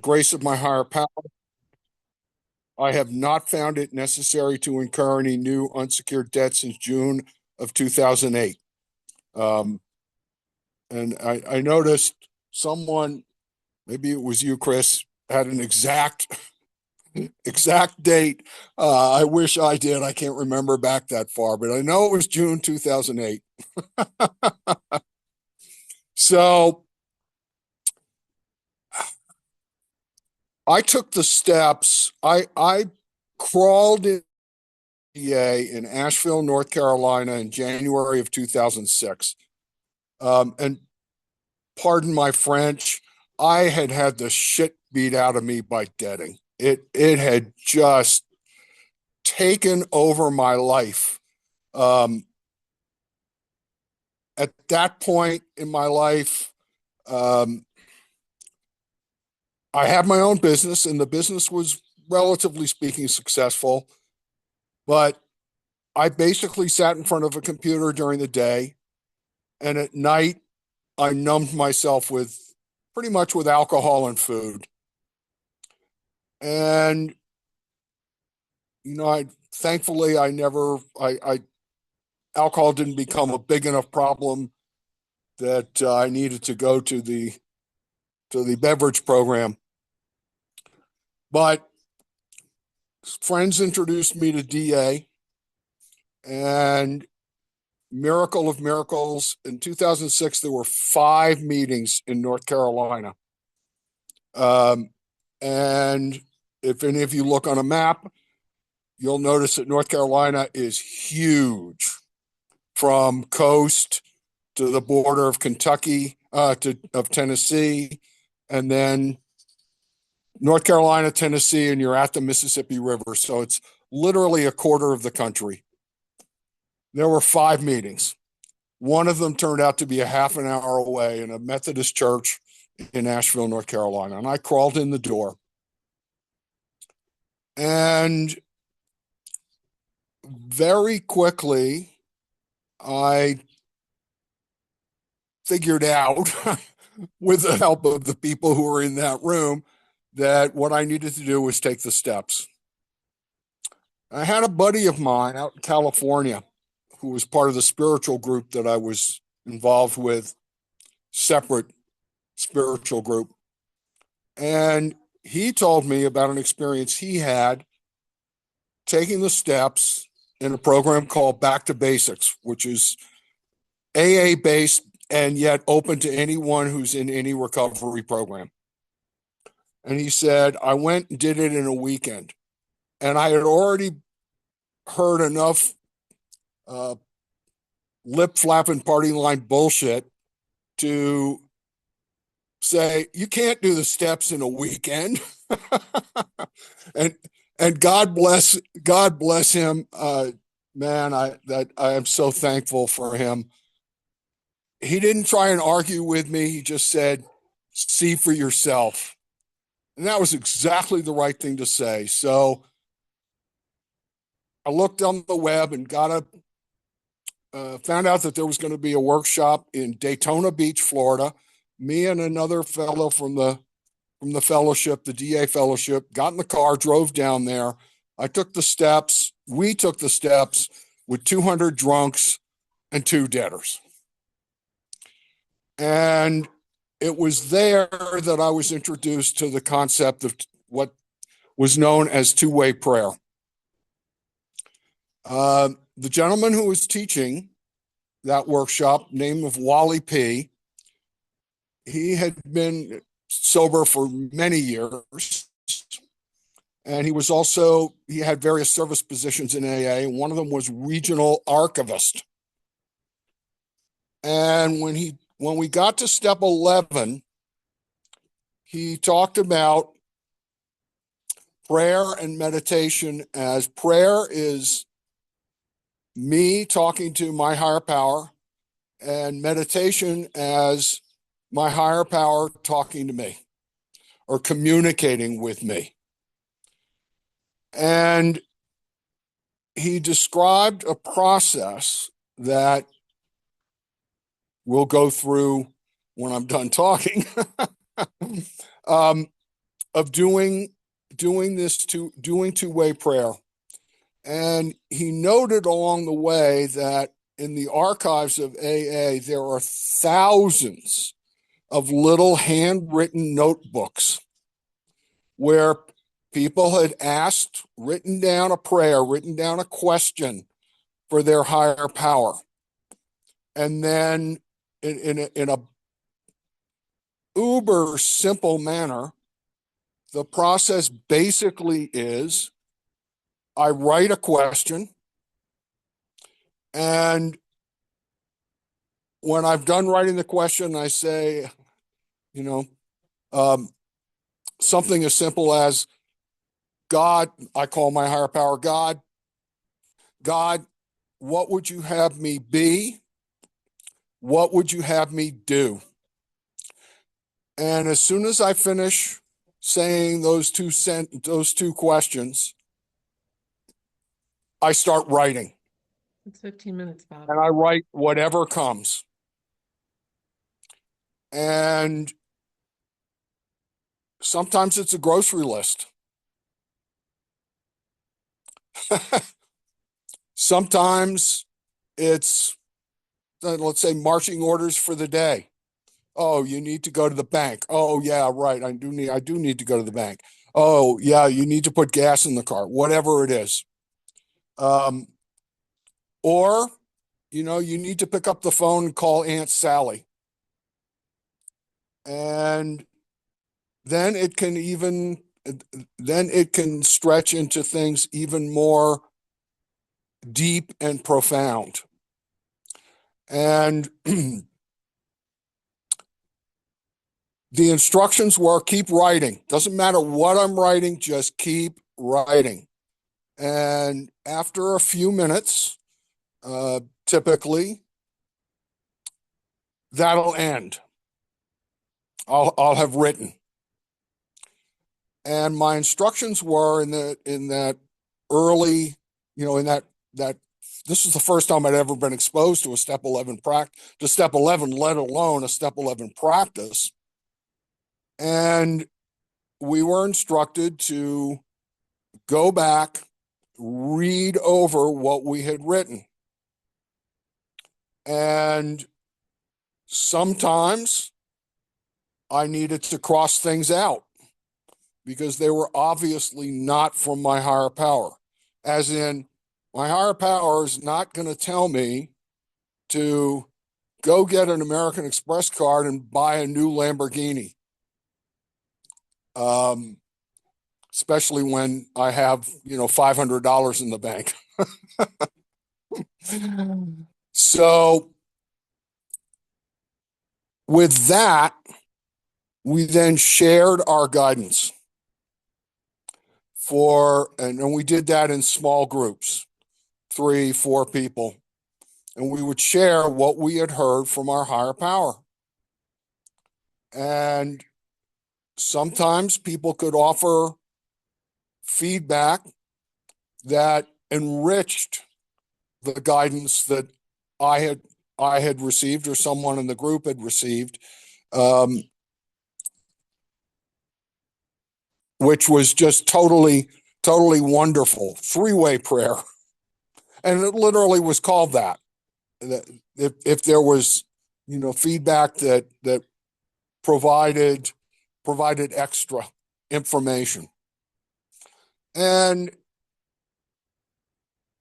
grace of my higher power, I have not found it necessary to incur any new unsecured debt since June of 2008. Um, and I noticed someone, maybe it was you, Chris, had an exact date. I wish I did. I can't remember back that far, but I know it was June 2008. So I took the steps. I crawled in in Asheville, North Carolina in January of 2006. And pardon my French, I had had the shit beat out of me by debting. It had just taken over my life. Um, at that point in my life, um, I had my own business, and the business was relatively speaking successful. But I basically sat in front of a computer during the day, and at night I numbed myself with pretty much with alcohol and food. And I thankfully I never I alcohol didn't become a big enough problem that I needed to go to the beverage program. But friends introduced me to DA, and miracle of miracles, in 2006 there were 5 meetings in North Carolina. And if any of you look on a map, you'll notice that North Carolina is huge, from coast to the border of Kentucky, of Tennessee, and then North Carolina, Tennessee, and you're at the Mississippi River. So it's literally a quarter of the country. There were 5 meetings. One of them turned out to be a half an hour away in a Methodist church in Asheville, North Carolina. And I crawled in the door. And very quickly, I figured out, with the help of the people who were in that room, that what I needed to do was take the steps. I had a buddy of mine out in California who was part of the spiritual group that I was involved with, separate spiritual group. And he told me about an experience he had taking the steps in a program called Back to Basics, which is AA based and yet open to anyone who's in any recovery program. And he said, I went and did it in a weekend. And I had already heard enough lip flapping party line bullshit to say, you can't do the steps in a weekend. and God bless him. Man, I am so thankful for him. He didn't try and argue with me. He just said, see for yourself. And that was exactly the right thing to say. So I looked on the web and found out that there was going to be a workshop in Daytona Beach, Florida. Me and another fellow from the fellowship, the DA fellowship, got in the car, drove down there. I took the steps. We took the steps with 200 drunks and 2 debtors. And it was there that I was introduced to the concept of what was known as two-way prayer. The gentleman who was teaching that workshop, name of Wally P., he had been sober for many years. And he had various service positions in AA. And one of them was regional archivist. And when we got to step 11, he talked about prayer and meditation, as prayer is me talking to my higher power, and meditation as my higher power talking to me or communicating with me. And he described a process that we'll go through when I'm done talking. of doing two-way prayer. And he noted along the way that in the archives of AA, there are thousands of little handwritten notebooks where people had written down a prayer, written down a question for their higher power. And then in a uber simple manner, the process basically is I write a question, and when I've done writing the question, I say, something as simple as, God, I call my higher power, God, what would you have me be? What would you have me do? And as soon as I finish saying those two questions, I start writing. It's 15 minutes, Bob. And I write whatever comes. And sometimes it's a grocery list. Sometimes it's, let's say, marching orders for the day. Oh, you need to go to the bank. Oh, yeah, right. I do need to go to the bank. Oh, yeah, you need to put gas in the car, whatever it is. Or, you need to pick up the phone and call Aunt Sally. And then it can stretch into things even more deep and profound. And the instructions were keep writing. Doesn't matter what I'm writing, just keep writing. And after a few minutes, typically, that'll end. I'll have written. And my instructions were in that early, in that this is the first time I'd ever been exposed to a step 11 step 11, let alone a step 11 practice. And we were instructed to go back, read over what we had written. And sometimes I needed to cross things out because they were obviously not from my higher power. As in, my higher power is not going to tell me to go get an American Express card and buy a new Lamborghini. Especially when I have, $500 in the bank. So with that, we then shared our guidance and we did that in small groups, 3, 4 people. And we would share what we had heard from our higher power. And sometimes people could offer feedback that enriched the guidance that I had received or someone in the group had received, which was just totally wonderful. 3-way prayer. And it literally was called that. If there was, feedback that provided extra information. And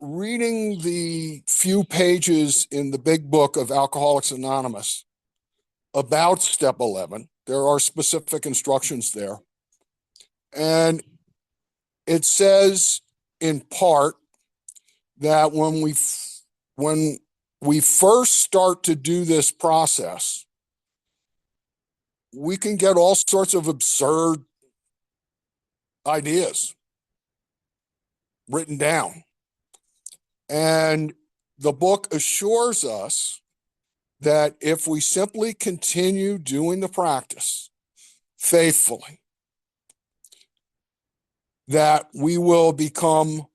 reading the few pages in the big book of Alcoholics Anonymous about step 11, there are specific instructions there. And it says in part that when we first start to do this process, we can get all sorts of absurd ideas written down. And the book assures us that if we simply continue doing the practice faithfully, that we will become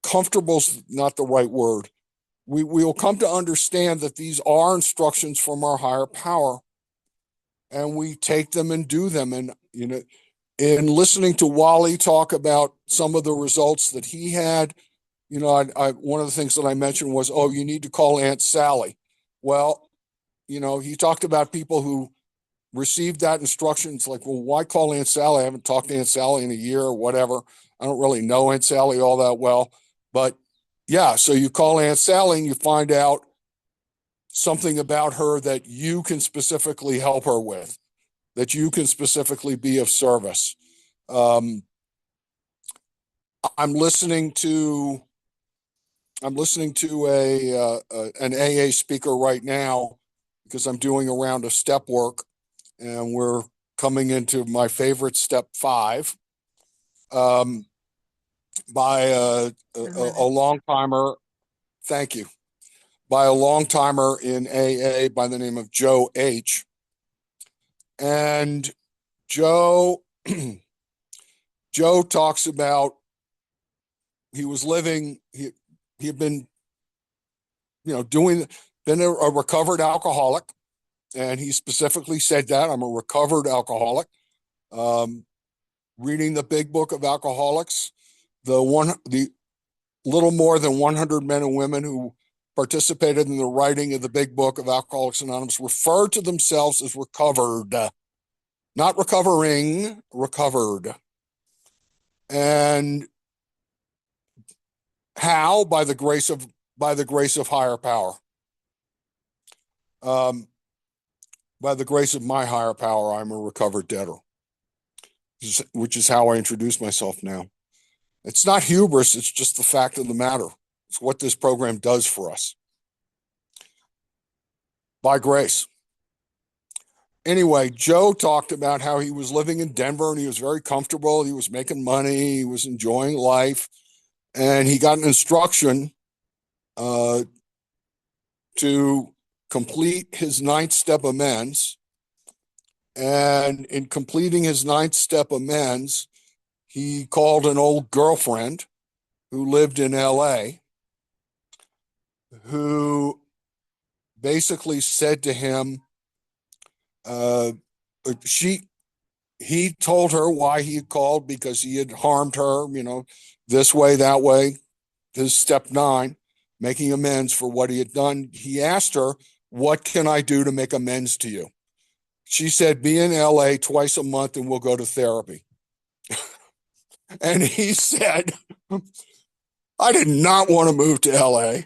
comfortable, not the right word. We will come to understand that these are instructions from our higher power, and we take them and do them. And, in listening to Wally talk about some of the results that he had, one of the things that I mentioned was, oh, you need to call Aunt Sally. Well, he talked about people who received that instruction. It's like, well, why call Aunt Sally? I haven't talked to Aunt Sally in a year or whatever. I don't really know Aunt Sally all that well. But yeah, so you call Aunt Sally and you find out something about her that you can specifically help her with, that you can specifically be of service. Um, I'm listening to an AA speaker right now because I'm doing a round of step work, and we're coming into my favorite step 5, by a long timer. Thank you. By a long timer in AA by the name of Joe H. And Joe Joe talks about he was living. He had been been a recovered alcoholic, and he specifically said that I'm a recovered alcoholic. Reading the big book of alcoholics, the little more than 100 men and women who participated in the writing of the big book of Alcoholics Anonymous refer to themselves as recovered, not recovering, recovered. And how? By the grace of higher power. By the grace of my higher power, I'm a recovered debtor, which is how I introduce myself now. It's not hubris, it's just the fact of the matter. It's what this program does for us. By grace. Anyway, Joe talked about how he was living in Denver and he was very comfortable. He was making money. He was enjoying life. And he got an instruction to complete his 9th step amends. And in completing his 9th step amends, he called an old girlfriend who lived in LA, who basically said to him, he told her why he had called, because he had harmed her, this way, that way. This step 9, making amends for what he had done. He asked her, what can I do to make amends to you? She said, be in LA twice a month and we'll go to therapy. And he said, I did not want to move to LA.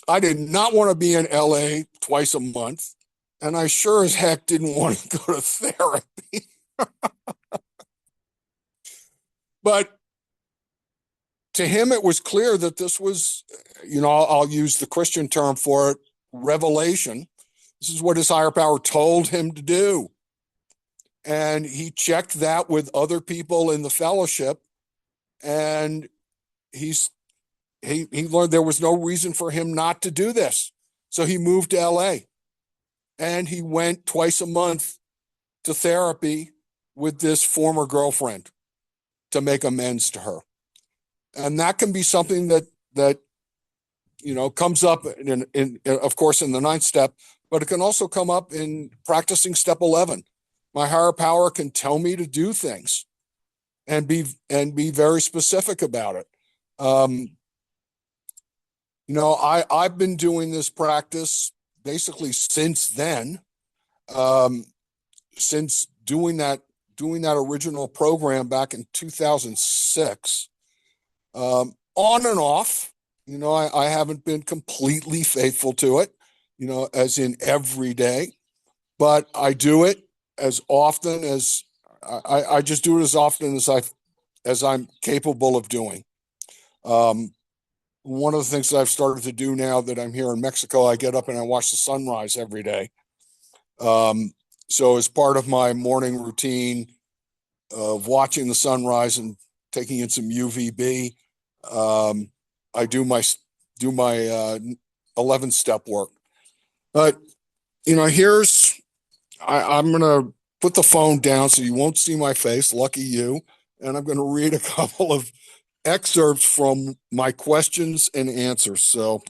I did not want to be in LA twice a month. And I sure as heck didn't want to go to therapy. But to him, it was clear that this was, I'll use the Christian term for it, revelation. This is what his higher power told him to do. And he checked that with other people in the fellowship, and he learned there was no reason for him not to do this. So he moved to LA, and he went twice a month to therapy with this former girlfriend to make amends to her. And that can be something that comes up in of course in the 9th step, but it can also come up in practicing step 11. My higher power can tell me to do things and be very specific about it. I've been doing this practice basically since then, since doing that original program back in 2006. On and off, I haven't been completely faithful to it, as in every day, but I do it as often as I just do it as often as I'm capable of doing. One of the things that I've started to do now that I'm here in Mexico, I get up and I watch the sunrise every day. So as part of my morning routine of watching the sunrise and taking in some UVB, I do my 11 step work. But I'm gonna put the phone down so you won't see my face. Lucky you. And I'm going to read a couple of excerpts from my questions and answers. So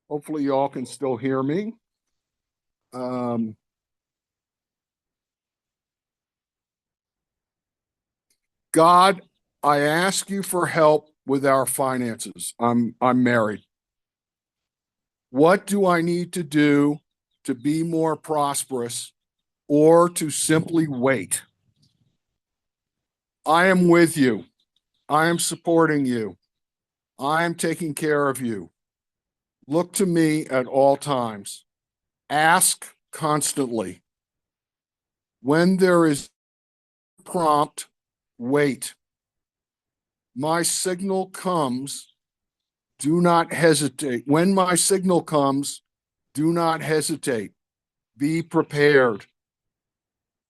hopefully you all can still hear me. God, I ask you for help with our finances. I'm married. What do I need to do to be more prosperous or to simply wait? I am with you. I am supporting you. I am taking care of you. Look to me at all times. Ask constantly. When there is prompt, wait. My signal comes, do not hesitate. When my signal comes, do not hesitate. Be prepared.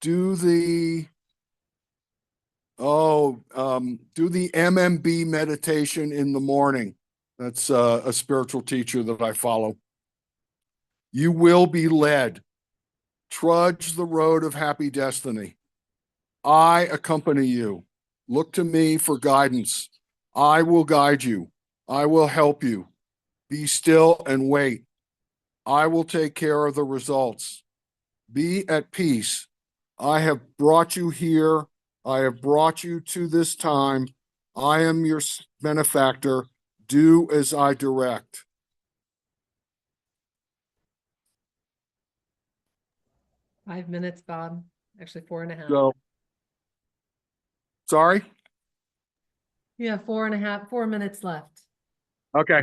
Do the do the MMB meditation in the morning. That's a spiritual teacher that I follow. You will be led. Trudge the road of happy destiny. I accompany you. Look to me for guidance. I will guide you. I will help you. Be still and wait. I will take care of the results. Be at peace. I have brought you here. I have brought you to this time. I am your benefactor. Do as I direct. 5 minutes, Bob. Actually, 4.5. So, sorry? Yeah, 4.5, 4 minutes left. Okay.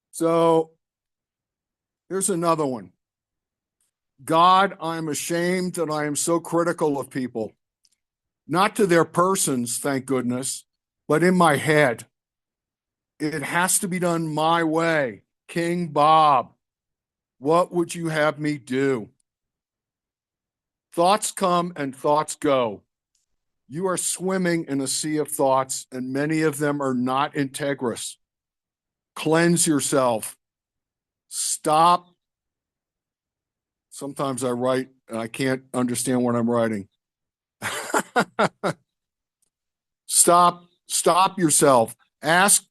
So, here's another one. God, I'm ashamed that I am so critical of people, not to their persons, thank goodness, but in my head. It has to be done my way. King Bob, what would you have me do? Thoughts come and thoughts go. You are swimming in a sea of thoughts, and many of them are not integrous. Cleanse yourself. Stop. Sometimes I write and I can't understand what I'm writing. Stop yourself. Ask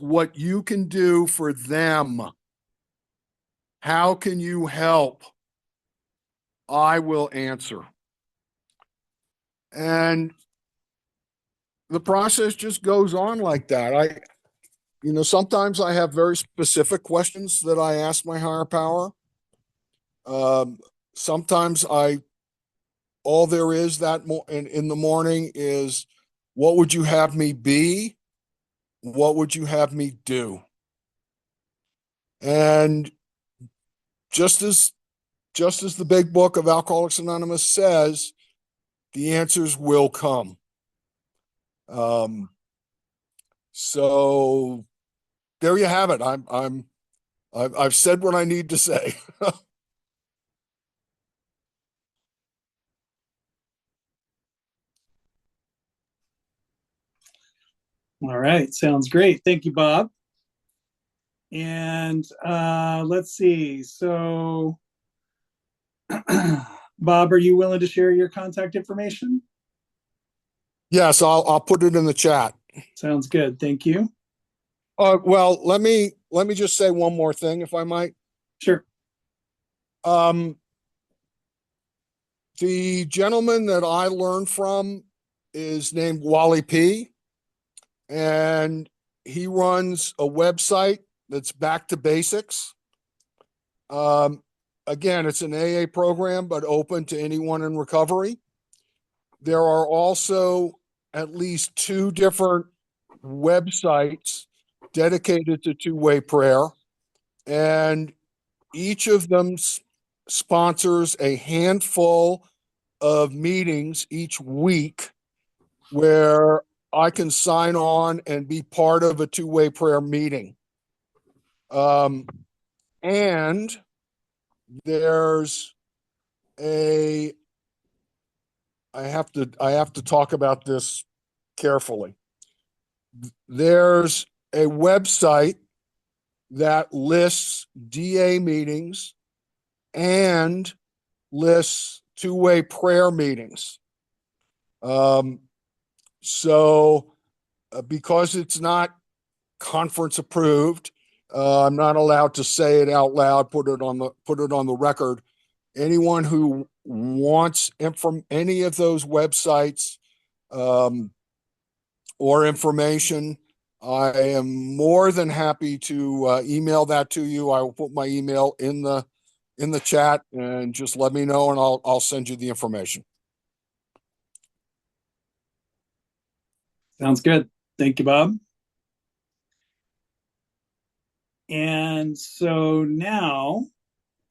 what you can do for them. How can you help? I will answer. And the process just goes on like that. Sometimes I have very specific questions that I ask my higher power. Sometimes all there is in the morning is, what would you have me be? What would you have me do? And just as the big book of Alcoholics Anonymous says, the answers will come. So there you have it. I've said what I need to say. All right, sounds great. Thank you, Bob. And let's see. So, Bob, are you willing to share your contact information? Yes, I'll put it in the chat. Sounds good. Thank you. Well, let me just say one more thing, if I might. Sure. The gentleman that I learned from is named Wally P, and he runs a website that's back to basics. Again, it's an AA program, but open to anyone in recovery. There are also at least 2 different websites dedicated to two-way prayer, and each of them sponsors a handful of meetings each week where I can sign on and be part of a two-way prayer meeting. And there's I have to talk about this carefully. There's a website that lists DA meetings and lists two-way prayer meetings. So because it's not conference approved, I'm not allowed to say it out loud, put it on the record. Anyone who wants any of those websites, or information, I am more than happy to email that to you. I will put my email in the chat, and just let me know and I'll send you the information. Sounds good. Thank you, Bob. And so now,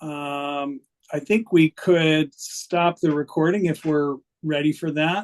I think we could stop the recording if we're ready for that.